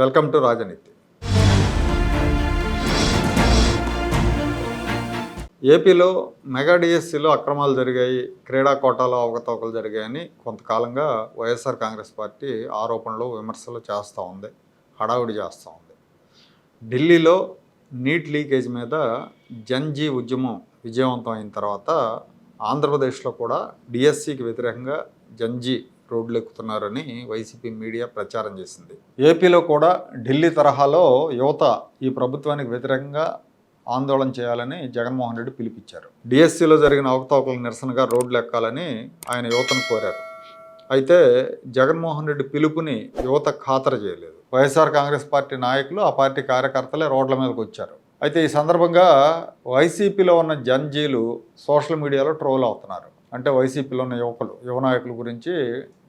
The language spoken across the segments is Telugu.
వెల్కమ్ టు రాజనీతి. ఏపీలో మెగా డిఎస్సిలో అక్రమాలు జరిగాయి, క్రీడా కోటాలో అవకతవకలు జరిగాయని కొంతకాలంగా వైఎస్ఆర్ కాంగ్రెస్ పార్టీ ఆరోపణలు విమర్శలు చేస్తూ ఉంది, హడావుడి చేస్తూ ఉంది. ఢిల్లీలో నీట్ లీకేజ్ మీద జన్జీ ఉద్యమం విజయవంతం అయిన తర్వాత ఆంధ్రప్రదేశ్లో కూడా డిఎస్సికి వ్యతిరేకంగా జన్జీ రోడ్లు ఎక్కుతున్నారని వైసీపీ మీడియా ప్రచారం చేసింది. ఏపీలో కూడా ఢిల్లీ తరహాలో యువత ఈ ప్రభుత్వానికి వ్యతిరేకంగా ఆందోళన చేయాలని జగన్మోహన్ రెడ్డి పిలిపించారు. డిఎస్సిలో జరిగిన అవకతవకలకు నిరసనగా రోడ్లు ఎక్కాలని ఆయన యువతను కోరారు. అయితే జగన్మోహన్ రెడ్డి పిలుపుని యువత ఖాతరు చేయలేదు. వైఎస్ఆర్ కాంగ్రెస్ పార్టీ నాయకులు, ఆ పార్టీ కార్యకర్తలే రోడ్ల మీదకి వచ్చారు. అయితే ఈ సందర్భంగా వైసీపీలో ఉన్న జన్జీలు సోషల్ మీడియాలో ట్రోల్ అవుతున్నారు. అంటే వైసీపీలో ఉన్న యువ నాయకుల గురించి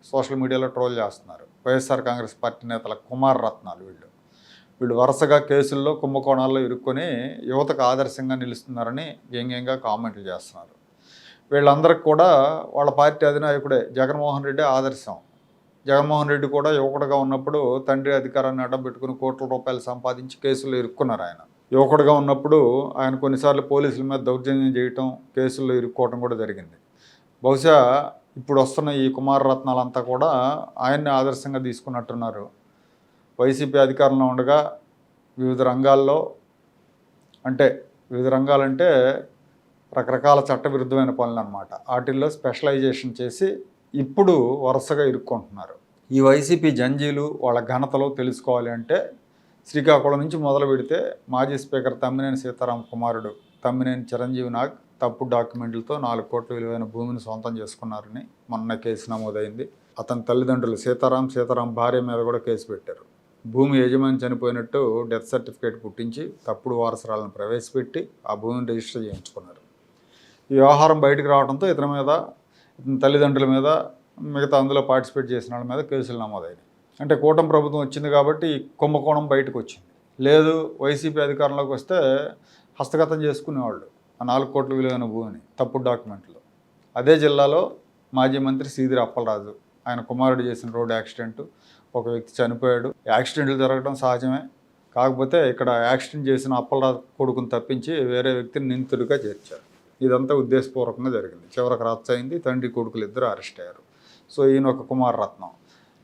సోషల్ మీడియాలో ట్రోల్ చేస్తున్నారు. వైఎస్ఆర్ కాంగ్రెస్ పార్టీ నేతల కుమార్ రత్నాలు వీళ్ళు వరుసగా కేసుల్లో, కుంభకోణాల్లో ఇరుక్కొని యువతకు ఆదర్శంగా నిలుస్తున్నారని వ్యంగ్యంగా కామెంట్లు చేస్తున్నారు. వీళ్ళందరికీ కూడా వాళ్ళ పార్టీ అధినాయకుడే జగన్మోహన్ రెడ్డి ఆదర్శం. జగన్మోహన్ రెడ్డి కూడా యువకుడుగా ఉన్నప్పుడు తండ్రి అధికారాన్ని అడ్డం పెట్టుకుని కోట్ల రూపాయలు సంపాదించి కేసుల్లో ఇరుక్కున్నారు. ఆయన యువకుడుగా ఉన్నప్పుడు ఆయన కొన్నిసార్లు పోలీసుల మీద దౌర్జన్యం చేయటం, కేసుల్లో ఇరుక్కోవటం కూడా జరిగింది. బహుశా ఇప్పుడు వస్తున్న ఈ కుమార రత్నాలంతా కూడా ఆయన్ని ఆదర్శంగా తీసుకున్నట్టున్నారు. వైసీపీ అధికారంలో ఉండగా వివిధ రంగాలంటే రకరకాల చట్టవిరుద్ధమైన పనులు అన్నమాట. వాటిల్లో స్పెషలైజేషన్ చేసి ఇప్పుడు వరుసగా ఇరుక్కుంటున్నారు. ఈ వైసీపీ జంజీలు వాళ్ళ ఘనతలో తెలుసుకోవాలి అంటే శ్రీకాకుళం నుంచి మొదలు పెడితే మాజీ స్పీకర్ తమ్మినేని సీతారాం కుమారుడు తమ్మినేని చిరంజీవి నాగ్ తప్పుడు డాక్యుమెంట్లతో 4 కోట్ల విలువైన భూమిని సొంతం చేసుకున్నారని మొన్న కేసు నమోదైంది. అతని తల్లిదండ్రులు సీతారాం భార్య మీద కూడా కేసు పెట్టారు. భూమి యజమాని చనిపోయినట్టు డెత్ సర్టిఫికేట్ పుట్టించి తప్పుడు వారసురాలను ప్రవేశపెట్టి ఆ భూమిని రిజిస్టర్ చేయించుకున్నారు. ఈ వ్యవహారం బయటకు రావడంతో ఇతని తల్లిదండ్రుల మీద, మిగతా అందులో పార్టిసిపేట్ చేసిన వాళ్ళ మీద కేసులు నమోదైనాయి. అంటే కూటమి ప్రభుత్వం వచ్చింది కాబట్టి ఈ కుంభకోణం బయటకు వచ్చింది. లేదు వైసీపీ అధికారంలోకి వస్తే హస్తగతం చేసుకునేవాళ్ళు ఆ 4 కోట్ల విలువైన భూమిని తప్పుడు డాక్యుమెంట్లు. అదే జిల్లాలో మాజీ మంత్రి సీదిరి అప్పలరాజు, ఆయన కుమారుడు చేసిన రోడ్డు యాక్సిడెంట్, ఒక వ్యక్తి చనిపోయాడు. యాక్సిడెంట్లు జరగడం సహజమే, కాకపోతే ఇక్కడ యాక్సిడెంట్ చేసిన అప్పలరాజు కొడుకుని తప్పించి వేరే వ్యక్తిని నిందితుడిగా చేర్చారు. ఇదంతా ఉద్దేశపూర్వకంగా జరిగింది. చివరికి రచ్చ అయింది, తండ్రి కొడుకులు ఇద్దరు అరెస్ట్ అయ్యారు. సో ఈయన ఒక కుమార రత్నం.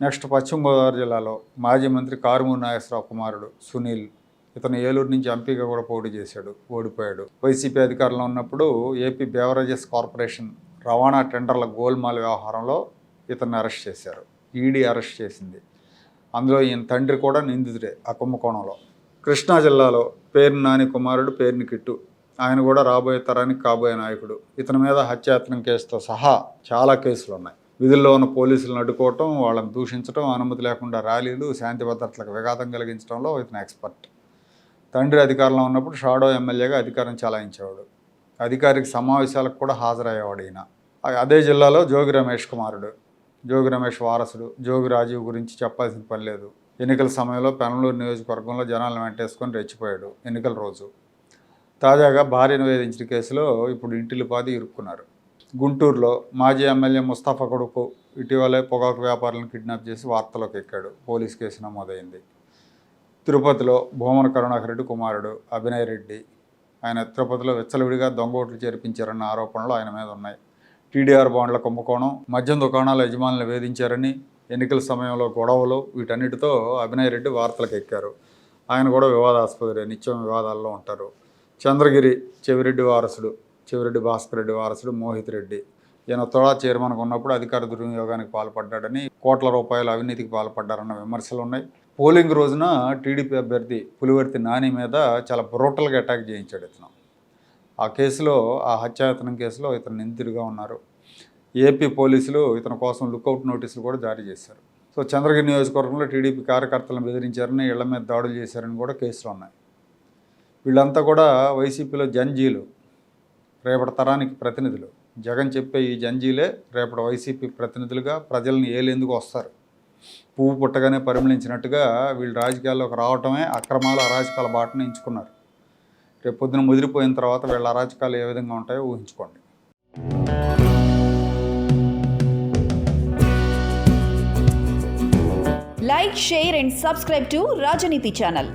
నెక్స్ట్ పశ్చిమ గోదావరి జిల్లాలో మాజీ మంత్రి కారుమూరి నాగేశ్వరరావు కుమారుడు సునీల్, ఇతను ఏలూరు నుంచి ఎంపీగా కూడా పోటీ చేశాడు, ఓడిపోయాడు. వైసీపీ అధికారంలో ఉన్నప్పుడు ఏపీ బేవరేజెస్ కార్పొరేషన్ రవాణా టెండర్ల గోల్మాల్ వ్యవహారంలో ఇతన్ని అరెస్ట్ చేశారు. ఈడీ అరెస్ట్ చేసింది. అందులో ఈయన తండ్రి కూడా నిందితుడే ఆ కుంభకోణంలో. కృష్ణా జిల్లాలో పేర్ని నాని కుమారుడు పేర్ని కిట్టు, ఆయన కూడా రాబోయే తరానికి కాబోయే నాయకుడు. ఇతని మీద హత్యాయత్నం కేసుతో సహా చాలా కేసులు ఉన్నాయి. విధుల్లో ఉన్న పోలీసులను అడ్డుకోవటం, వాళ్ళని దూషించడం, అనుమతి లేకుండా ర్యాలీలు, శాంతి భద్రతలకు విఘాతం కలిగించడంలో ఇతను ఎక్స్పర్ట్. తండ్రి అధికారంలో ఉన్నప్పుడు షాడో ఎమ్మెల్యేగా అధికారం చలాయించేవాడు. అధికారిక సమావేశాలకు కూడా హాజరయ్యేవాడు ఈయన. అదే జిల్లాలో జోగి రమేష్ కుమారుడు, జోగి రమేష్ వారసుడు జోగి రాజీవ్ గురించి చెప్పాల్సిన పని లేదు. ఎన్నికల సమయంలో పెనమలూరు నియోజకవర్గంలో జనాలను వెంటేసుకొని రెచ్చిపోయాడు ఎన్నికల రోజు. తాజాగా భార్యను వేధించిన కేసులో ఇప్పుడు ఇంటిల్లిపాది ఇరుక్కున్నారు. గుంటూరులో మాజీ ఎమ్మెల్యే ముస్తాఫా కొడుకు ఇటీవలే పొగాకు వ్యాపారులను కిడ్నాప్ చేసి వార్తలోకి ఎక్కాడు. పోలీస్ కేసు నమోదైంది. తిరుపతిలో భూమన కరుణాకర్ రెడ్డి కుమారుడు అభినయ్ రెడ్డి, ఆయన తిరుపతిలో విచ్చలవిడిగా దొంగ ఓట్లు చేర్పించారన్న ఆరోపణలు ఆయన మీద ఉన్నాయి. టీడీఆర్ బాండ్ల కుంభకోణం, మద్యం దుకాణాల యజమానులు వేధించారని, ఎన్నికల సమయంలో గొడవలు, వీటన్నిటితో అభినయ్ రెడ్డి వార్తలకు ఎక్కారు. ఆయన కూడా వివాదాస్పదులే, నిత్యం వివాదాల్లో ఉంటారు. చంద్రగిరి చెవిరెడ్డి వారసుడు, చెవిరెడ్డి భాస్కర్ రెడ్డి వారసుడు మోహిత్ రెడ్డి, ఈయన తోడా చైర్మన్గా ఉన్నప్పుడు అధికార దుర్వినియోగానికి పాల్పడ్డాడని, కోట్ల రూపాయల అవినీతికి పాల్పడ్డారన్న విమర్శలు ఉన్నాయి. పోలింగ్ రోజున టీడీపీ అభ్యర్థి పులివర్తి నాని మీద చాలా బ్రూటల్గా అటాక్ చేయించాడు ఇతను. ఆ కేసులో, ఆ హత్యాయత్నం కేసులో ఇతను నిందితుడిగా ఉన్నారు. ఏపీ పోలీసులు ఇతని కోసం లుకౌట్ నోటీసులు కూడా జారీ చేశారు. సో చంద్రగిరి నియోజకవర్గంలో టీడీపీ కార్యకర్తలను బెదిరించారని, ఇళ్ల మీద దాడులు చేశారని కూడా కేసులు ఉన్నాయి. వీళ్ళంతా కూడా వైసీపీలో జంజీలు, రేపటి తరానికి ప్రతినిధులు. జగన్ చెప్పే ఈ జంజీలే రేపటి వైసీపీ ప్రతినిధులుగా ప్రజల్ని ఏలేందుకు వస్తారు. పువ్వు పుట్టగానే పరిమళించినట్టుగా వీళ్ళు రాజకీయాల్లోకి రావటమే అక్రమాలు, అరాచకాల బాటను ఎంచుకున్నారు. రేపు పొద్దున ముదిరిపోయిన తర్వాత వీళ్ళ అరాచకాలు ఏ విధంగా ఉంటాయో ఊహించుకోండి. Like, share and subscribe to Rajaniti channel.